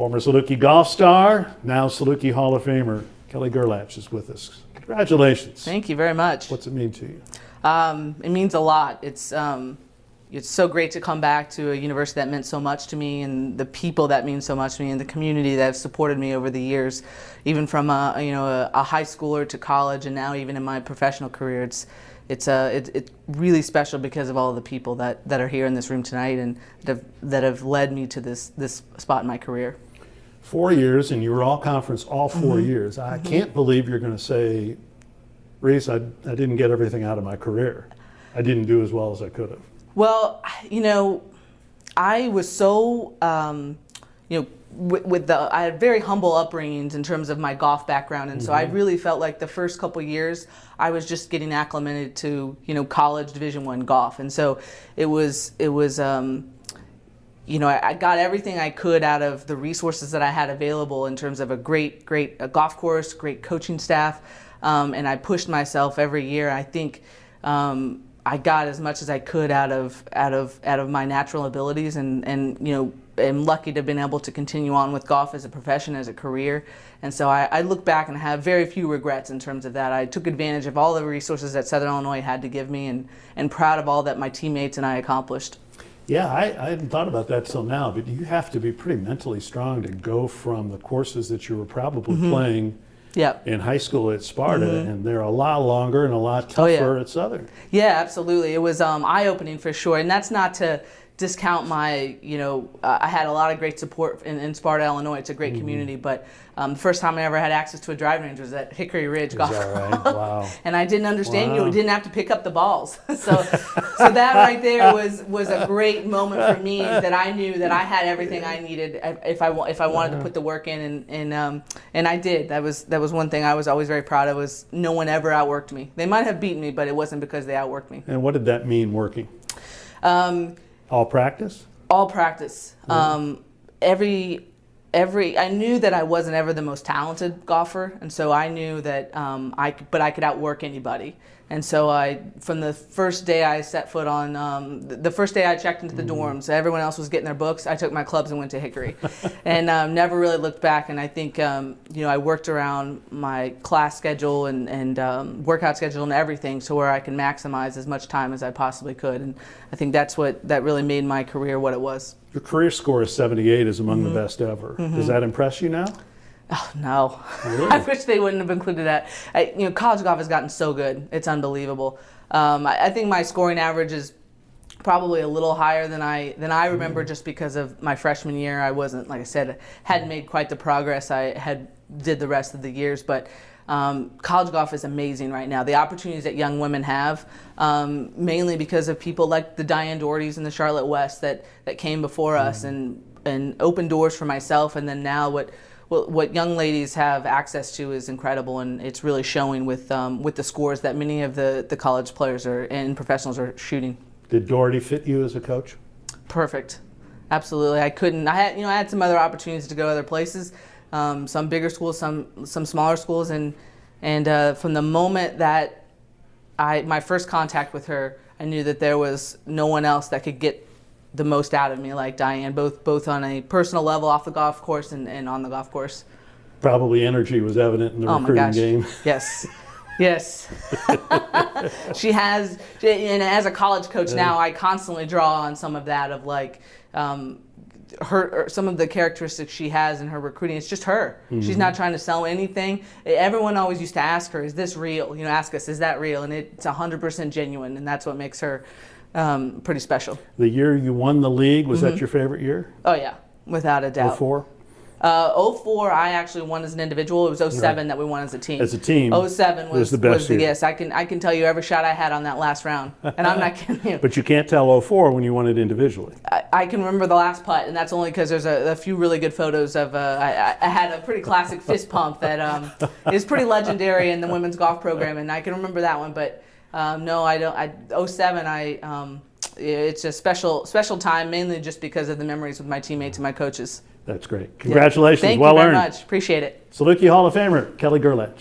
Former Saluki golf star, now Saluki Hall of Famer, Kelly Gerlach is with us. Congratulations. Thank you very much. What's it mean to you? It means a lot. It's so great to come back to a university that meant so much to me, and the people that mean so much to me, and the community that have supported me over the years, even from a high schooler to college, and now even in my professional career. It's really special because of all of the people that are here in this room tonight and that have led me to this spot in my career. 4 years, and you were all conference all 4 years. I can't believe you're going to say, Reese, I didn't get everything out of my career. I didn't do as well as I could have. Well, I was so, I had very humble upbringings in terms of my golf background, and so I really felt like the first couple years I was just getting acclimated to, college Division I golf, and so it was. I got everything I could out of the resources that I had available in terms of a great golf course, great coaching staff, and I pushed myself every year. I think I got as much as I could out of my natural abilities, and am lucky to have been able to continue on with golf as a profession, as a career. And so I look back and have very few regrets in terms of that. I took advantage of all the resources that Southern Illinois had to give me, and proud of all that my teammates and I accomplished. Yeah, I hadn't thought about that till now, but you have to be pretty mentally strong to go from the courses that you were probably playing in high school at Sparta, and they're a lot longer and a lot tougher at Southern. Yeah, absolutely. It was eye-opening for sure, and that's not to discount my, I had a lot of great support in Sparta, Illinois. It's a great community, but the first time I ever had access to a driving range was at Hickory Ridge Golf Club. Right? Wow. And I didn't understand, you didn't have to pick up the balls. so that right there was a great moment for me, that I knew that I had everything I needed if I wanted to put the work in, and I did. That was one thing I was always very proud of, was no one ever outworked me. They might have beaten me, but it wasn't because they outworked me. And what did that mean, working? All practice? All practice. I knew that I wasn't ever the most talented golfer, and so I knew that I could outwork anybody. And so from the first day I set foot on, the first day I checked into the dorms, everyone else was getting their books. I took my clubs and went to Hickory, and never really looked back. And I think I worked around my class schedule and workout schedule and everything, so where I can maximize as much time as I possibly could. And I think that really made my career what it was. Your career score is 78, is among the best ever. Does that impress you now? Oh, no. Really? I wish they wouldn't have included that. College golf has gotten so good. It's unbelievable. I think my scoring average is probably a little higher than I remember, just because of my freshman year. I wasn't, like I said, hadn't made quite the progress I did the rest of the years. But college golf is amazing right now. The opportunities that young women have, mainly because of people like the Diane Dohertys and the Charlotte West that came before us and opened doors for myself. And then now what young ladies have access to is incredible, and it's really showing with the scores that many of the college players and professionals are shooting. Did Doherty fit you as a coach? Perfect, absolutely. I had some other opportunities to go other places, some bigger schools, some smaller schools, and from the moment that my first contact with her, I knew that there was no one else that could get the most out of me like Diane, both on a personal level off the golf course and on the golf course. Probably energy was evident in the recruiting game. Yes. Yes. She has, and as a college coach now, I constantly draw on some of that, of like some of the characteristics she has in her recruiting. It's just her. She's not trying to sell anything. Everyone always used to ask her, is this real? Ask us, is that real? And it's 100% genuine, and that's what makes her pretty special. The year you won the league, was that your favorite year? Oh yeah, without a doubt. 04? 04 I actually won as an individual. It was 07 that we won as a team. As a team. 07 was the best year. Yes, I can tell you every shot I had on that last round, and I'm not kidding you. But you can't tell 04 when you won it individually. I can remember the last putt, and that's only because there's a few really good photos of. I had a pretty classic fist pump that is pretty legendary in the women's golf program, and I can remember that one. But no, I don't. 07, it's a special time, mainly just because of the memories with my teammates and my coaches. That's great. Congratulations. Thank well you very earned. much. Appreciate it. Saluki Hall of Famer, Kelly Gerlach.